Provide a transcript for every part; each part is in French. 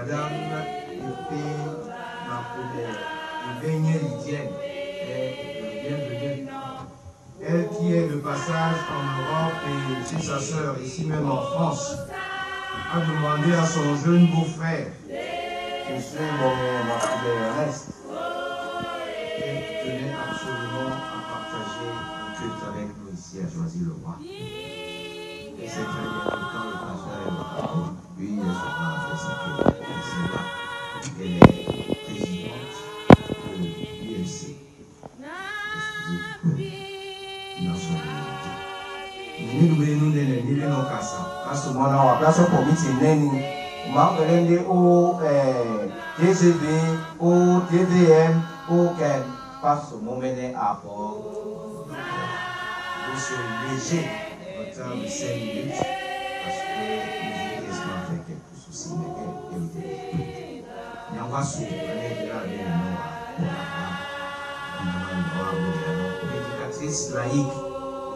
Madame Épée Macoudère, Bénier Lydienne, est bienvenue. Elle qui est de passage en Europe et chez sa sœur, ici même en France, a demandé à son jeune beau-frère, M. Macoudère Ernest, qu'elle tenait absolument à partager un culte avec nous ici à Choisy-le-Roi. Et c'est très bien que quand le pasteur est au puis elle se prend à faire sa culte. C'est là qu'elle est présidente de l'UMC. Au DVM, au qu'elle passe au moment à bord. Vous serez léger en termes de 5 minutes parce que nous quasiment fait quelques soucis, mais elle évitez. Mais on va suivre, elle est là avec nous. Éducatrice laïque,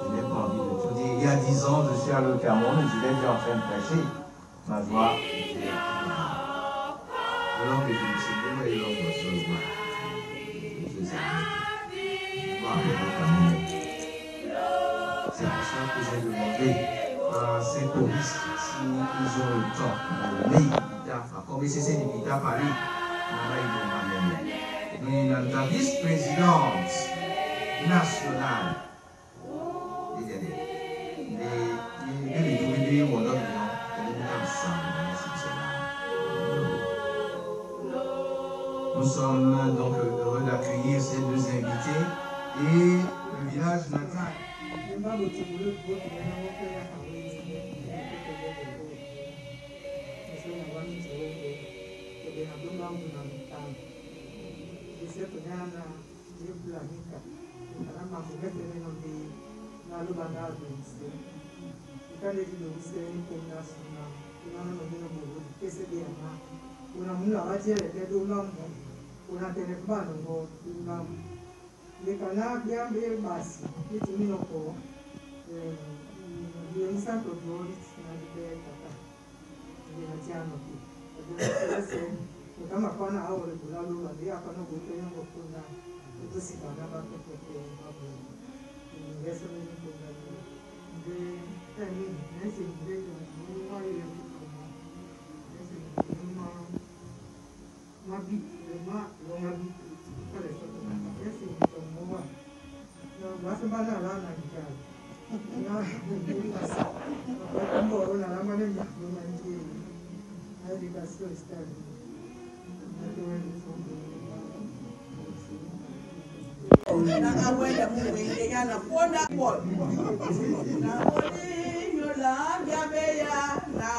je n'ai pas envie de tout dire. Il y a 10 ans, je suis allé au Cameroun, je l'ai vu en train de prêcher. Ma joie était l'homme est venu, c'est moi et l'homme de ce joie. C'est pour ça que j'ai demandé à ces choristes s'ils ont le temps de l'État, comme c'est l'État Paris, la vice-présidente nationale, nous sommes donc heureux d'accueillir ces deux invités et le village natal. Una telefano ngo una lekana bia be basi kitu mino ko ndio santo dori na be tata ndio chano ki ndio kama kona au regulalo wa ndio akana gote yango kuna ndio sikana ba ko hapo ndio sasa ni kuna ndio tani nesi ndio ni wa ile nesi mabi ma longabi pale sote yesi mtomoa na basi bana lana njaa na ndio sasa mambo na lama ni na ndio hadi basi stadi na awenda mwende yana ponda kwa na wodi nyola gabeya na